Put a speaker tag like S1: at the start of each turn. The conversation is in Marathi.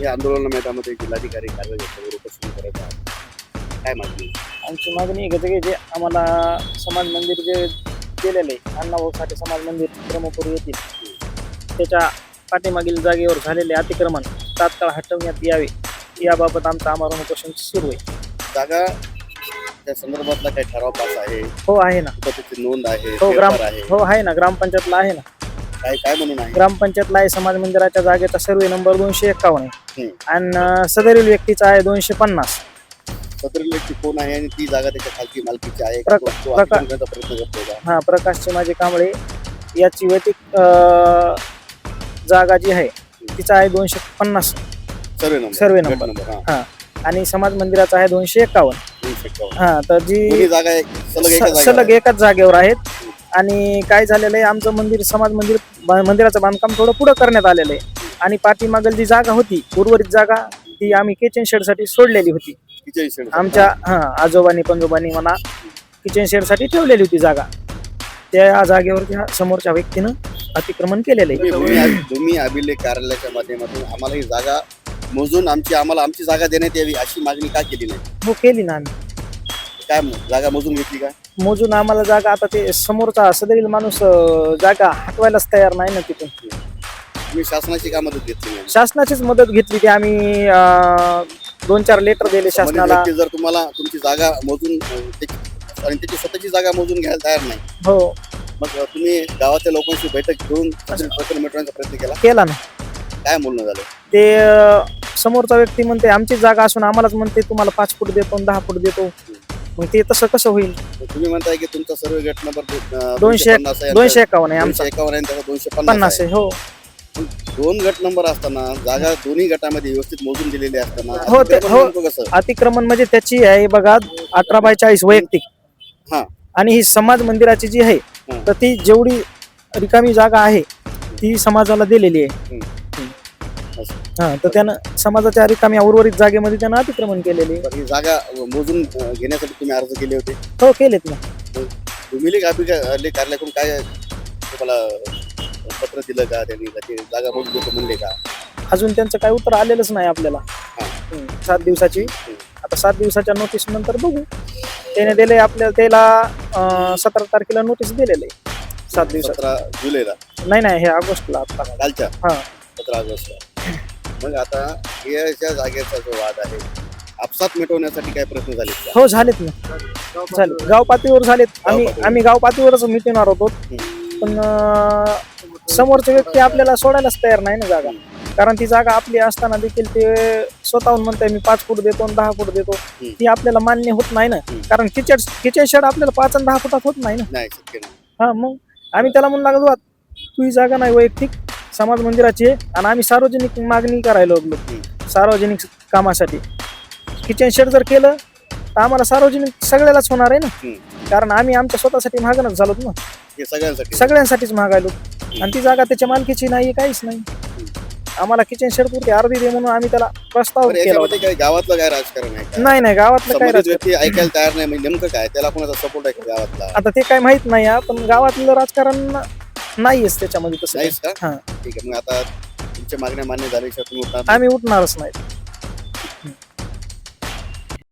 S1: या आंदोलन मैदानामध्ये जिल्हाधिकारी कार्यालयावर उपस्थित करत आहात, काय मागणी?
S2: आमची मागणी आहे की जे आम्हाला समाज मंदिर जे केलेलं आहे अण्णाभाऊ साठे समाज मंदिर ब्रह्मपुरी येथील त्याच्या पाठीमागील जागेवर झालेले अतिक्रमण तात्काळ हटवण्यात यावे याबाबत आमचं आमरण उपोषण सुरू आहे.
S1: जागा त्या संदर्भातला काही ठराव पास आहे?
S2: हो आहे ना.
S1: त्याची नोंद आहे?
S2: हो
S1: पेपर आहे?
S2: हो आहे ना, ग्रामपंचायतला आहे ना.
S1: काय काय म्हणून आहे?
S2: ग्रामपंचायतला आहे समाज मंदिराच्या जागेचा सर्वे नंबर 251 आहे आणि सदरील व्यक्तीचा आहे 250.
S1: सदरील व्यक्ती कोण आहे आणि ती जागा त्याच्या खालची मालकीची आहे?
S2: प्रयत्न
S1: करतो का?
S2: हा, प्रकाशचे माझे कांबळे याची वैयक्तिक जागा जी आहे तिचा आहे 250 सर्वे नंबर. हा, आणि समाज मंदिराचा आहे 251. हा, तर जी
S1: जागा
S2: सलग एकाच जागेवर आहेत. आणि काय झालेलं आहे, आमचं मंदिर समाज मंदिराचं बांधकाम थोडं पुढं करण्यात आलेलं आहे आणि पाठीमागल जी जागा होती उर्वरित जागा ती आम्ही किचन शेड साठी सोडलेली होती. आमच्या आजोबांनी पंजोबांनी म्हणा किचन शेड साठी ठेवलेली होती जागा. त्या जागेवर समोरच्या व्यक्तीनं अतिक्रमण केलेलं आहे.
S1: तुम्ही अभिलेख कार्यालयाच्या माध्यमातून आम्हाला ही जागा मोजून आम्हाला आमची जागा देण्यात यावी अशी मागणी का केली नाही?
S2: हो, केली ना आम्ही.
S1: काय जागा मोजून घेतली का?
S2: मोजून आम्हाला जागा, आता ते समोरचा सदरील माणूस जागा हटवायलाच तयार नाही ना तिथून.
S1: तुम्ही शासनाची का मदत घेतली नाही?
S2: शासनाचीच मदत घेतली. ती आम्ही 2-4 लेटर दिले शासनाला.
S1: जर तुम्हाला तुमची जागा मोजून आणि त्याची स्वतःची जागा मोजून घ्यायला तयार नाही,
S2: हो,
S1: मग तुम्ही गावाच्या लोकांशी बैठक घेऊन प्रकरण मिटवण्याचा प्रयत्न
S2: केला ना.
S1: काय बोलणं झालं?
S2: ते समोरचा व्यक्ती म्हणते आमची जागा असून आम्हालाच म्हणते तुम्हाला 5 फूट देतो 10 फूट देतो. मग ते तसं कसं होईल?
S1: तुम्ही म्हणताय की तुमचा सर्व गट नंबर
S2: 251 आहे आमचा.
S1: 251 आहे, त्याचा 250
S2: आहे. हो,
S1: 2 गट नंबर असताना जागा दोन्ही गटामध्ये व्यवस्थित मोजून दिलेली असताना
S2: हो, ते हो,
S1: कसं
S2: अतिक्रमण म्हणजे त्याची आहे बघा 18/40 वैयक्तिक.
S1: हा,
S2: आणि ही समाज मंदिराची जी आहे तर ती जेवढी रिकामी जागा आहे ती समाजाला दिलेली आहे. हा, तर त्यानं समाजाच्या रिकाम्या उर्वरित जागेमध्ये त्यानं अतिक्रमण केलेली आहे.
S1: ही जागा मोजून घेण्यासाठी तुम्ही अर्ज केले होते?
S2: हो, केलेत ना.
S1: तुम्ही कार्यालयाकडून काय तुम्हाला पत्र दिलं का? त्यांनी जागा मोजून देतो म्हणले का?
S2: अजून त्यांचं काही उत्तर आलेलंच नाही आपल्याला. 7 दिवसाची. आता 7 दिवसाच्या नोटीस नंतर बघू. त्याने दिले आपल्याला, त्याला 17 तारखेला नोटीस दिलेली आहे. 7 दिवसात.
S1: 17 जुलैला?
S2: नाही, हे ऑगस्टला. आता
S1: कालच्या?
S2: हा,
S1: 17 ऑगस्टला. मग आता याच्या जागेचा जो वाद आहे आपसात मिटवण्यासाठी काय प्रयत्न झाले?
S2: हो, झालेत ना. झाले, गाव पातळीवर झालेत. आम्ही गाव पातळीवरच मिटवणार होतो, पण समोरचे व्यक्ती आपल्याला सोडायलाच तयार नाही ना जागा. कारण ती जागा आपली असताना देखील ते स्वतःहून म्हणताय मी 5 फूट देतो 10 फूट देतो. ती आपल्याला मान्य होत नाही ना. कारण किचन शेड आपल्याला 5 आणि 10 फुटात होत नाही ना. हा, मग आम्ही त्याला म्हणून लागलो तू ही जागा नाही वैयक्तिक समाज मंदिराची आहे आणि आम्ही सार्वजनिक मागणी करायला लागलो सार्वजनिक कामासाठी. किचन शेड जर केलं तर आम्हाला सार्वजनिक सगळ्यालाच होणार आहे ना. कारण आम्ही आमच्या स्वतःसाठी मागणच झालो ना. सगळ्यांसाठीच मागायलो आणि ती जागा त्याच्या मालकीची नाही, काहीच नाही. आम्हाला किचन शेड पुरते अर्धी दे म्हणून आम्ही त्याला प्रस्ताव केला होता.
S1: गावातलं काय राजकारण आहे?
S2: नाही, गावातलं काय राजकारण
S1: ऐकायला तयार नाही. म्हणजे नेमकं काय त्याला कोणाचा सपोर्ट आहे का गावातला?
S2: आता ते काय माहित नाही, पण गावातलं राजकारण नाहीच त्याच्यामध्ये तसं.
S1: हा, ठीक आहे. मग आता तुमच्या मागण्या मान्य झाल्याशिवाय तुम्ही
S2: आम्ही उठणारच नाही.